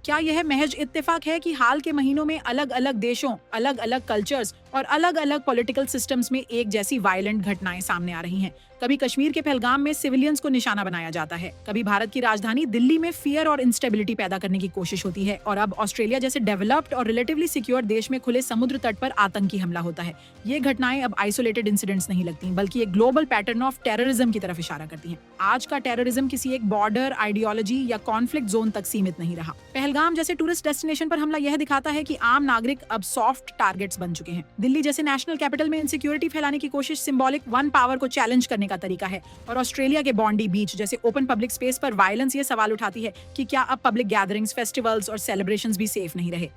क्या यह महज इत्तेफाक है कि हाल के महीनों में अलग अलग देशों, अलग अलग कल्चर्स और अलग अलग पॉलिटिकल सिस्टम्स में एक जैसी वायलेंट घटनाएं सामने आ रही हैं? कभी कश्मीर के पहलगाम में सिविलियंस को निशाना बनाया जाता है, कभी भारत की राजधानी दिल्ली में फियर और इंस्टेबिलिटी पैदा करने की कोशिश होती है, और अब ऑस्ट्रेलिया जैसे डेवलप्ड और रिलेटिवली सिक्योर देश में खुले समुद्र तट पर आतंकी हमला होता है। ये घटनाएं अब आइसोलेटेड इंसिडेंट्स नहीं लगती, बल्कि एक ग्लोबल पैटर्न ऑफ टेररिज्म की तरफ इशारा करती हैं। आज का टेररिज्म किसी एक बॉर्डर, आइडियोलॉजी या कॉन्फ्लिक्ट जोन तक सीमित नहीं रहा। पहलगाम जैसे टूरिस्ट डेस्टिनेशन पर हमला यह दिखाता है कि आम नागरिक अब सॉफ्ट टारगेट्स बन चुके हैं। दिल्ली जैसे नेशनल कैपिटल में इनसिक्योरिटी फैलाने की कोशिश सिंबॉलिक वन पावर को चैलेंज करने का तरीका है, और ऑस्ट्रेलिया के बॉन्डी बीच जैसे ओपन पब्लिक स्पेस पर वायलेंस ये सवाल उठाती है कि क्या अब पब्लिक गैदरिंग्स, फेस्टिवल्स और सेलिब्रेशंस भी सेफ नहीं रहे।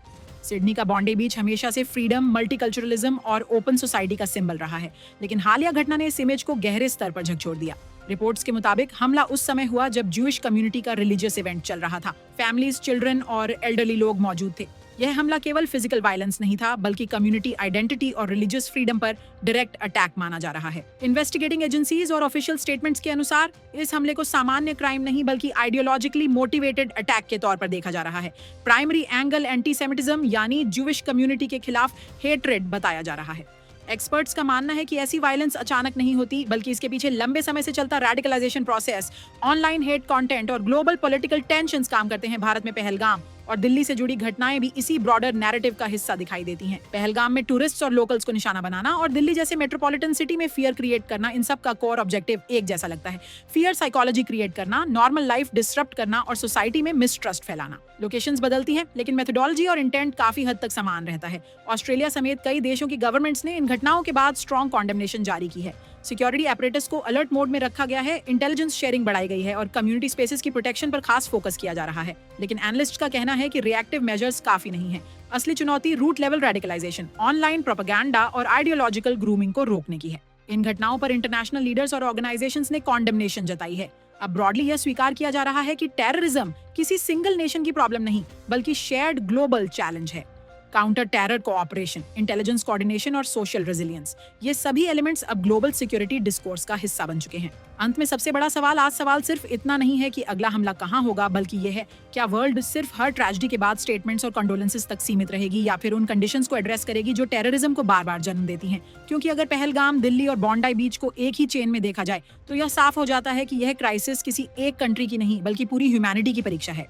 सिडनी का बॉन्डी बीच हमेशा से फ्रीडम, मल्टीकल्चरलिज्म और ओपन सोसाइटी का सिंबल रहा है, लेकिन हालिया घटना ने इस इमेज को गहरे स्तर पर झकझोर दिया। रिपोर्ट्स के मुताबिक हमला उस समय हुआ जब ज्यूइश कम्युनिटी का रिलीजियस इवेंट चल रहा था। फैमिलीज, चिल्ड्रन और एल्डरली लोग मौजूद थे। यह हमला केवल फिजिकल वायलेंस नहीं था, बल्कि कम्युनिटी आइडेंटिटी और रिलीजियस फ्रीडम पर डायरेक्ट अटैक माना जा रहा है। इन्वेस्टिगेटिंग एजेंसीज और ऑफिशियल स्टेटमेंट्स के अनुसार इस हमले को सामान्य क्राइम नहीं, बल्कि आइडियोलॉजिकली मोटिवेटेड अटैक के तौर पर देखा जा रहा है। प्राइमरी एंगल एंटीसेमिटिज्म यानी ज्यूइश कम्युनिटी के खिलाफ हेट्रेड बताया जा रहा है। एक्सपर्ट्स का मानना है कि ऐसी वायलेंस अचानक नहीं होती, बल्कि इसके पीछे लंबे समय से चलता radicalisation process, online hate content और ग्लोबल पॉलिटिकल टेंशंस काम करते हैं। भारत में पहलगाम और दिल्ली से जुड़ी घटनाएं भी इसी ब्रॉडर नैरेटिव का हिस्सा दिखाई देती हैं। पहलगाम में टूरिस्ट्स और लोकल्स को निशाना बनाना और दिल्ली जैसे मेट्रोपॉलिटन सिटी में फियर क्रिएट करना, इन सब का कोर ऑब्जेक्टिव एक जैसा लगता है। फियर साइकोलॉजी क्रिएट करना, नॉर्मल लाइफ डिसरप्ट करना और सोसाइटी में मिसट्रस्ट फैलाना। लोकेशंस बदलती हैं, लेकिन मेथोडोलॉजी और इंटेंट काफी हद तक समान रहता है। ऑस्ट्रेलिया समेत कई देशों की गवर्नमेंट्स ने इन घटनाओं के बाद स्ट्रॉन्ग कॉन्डेमनेशन जारी की है। सिक्योरिटी एपरेटस को अलर्ट मोड में रखा गया है, इंटेलिजेंस शेयरिंग बढ़ाई गई है और कम्युनिटी स्पेसेस की प्रोटेक्शन पर खास फोकस किया जा रहा है। लेकिन एनालिस्ट का कहना है कि रिएक्टिव मेजर्स काफी नहीं है। असली चुनौती root level radicalisation, online propaganda और आइडियोलॉजिकल ग्रूमिंग को रोकने की है। इन घटनाओं पर इंटरनेशनल लीडर्स और ऑर्गेनाइजेशंस ने कॉन्डेमनेशन जताई है। अब ब्रॉडली यह स्वीकार किया जा रहा है कि टेररिज्म किसी सिंगल नेशन की प्रॉब्लम नहीं, बल्कि शेयर्ड ग्लोबल चैलेंज है। Counter terror cooperation, intelligence coordination और सोशल रेजिलियंस, ये सभी एलिमेंट्स अब ग्लोबल सिक्योरिटी डिस्कोर्स का हिस्सा बन चुके हैं। अंत में सबसे बड़ा सवाल आज सिर्फ इतना नहीं है कि अगला हमला कहां होगा, बल्कि यह है क्या वर्ल्ड सिर्फ हर ट्रेजेडी के बाद स्टेटमेंट्स और कंडोलेंसेस तक सीमित रहेगी, या फिर उन कंडीशंस को एड्रेस करेगी जो टेररिज्म को बार बार जन्म देती हैं। क्योंकि अगर पहलगाम, दिल्ली और बॉन्डाई बीच को एक ही चेन में देखा जाए तो यह साफ हो जाता है कि यह क्राइसिस किसी एक कंट्री की नहीं, बल्कि पूरी ह्यूमैनिटी की परीक्षा है।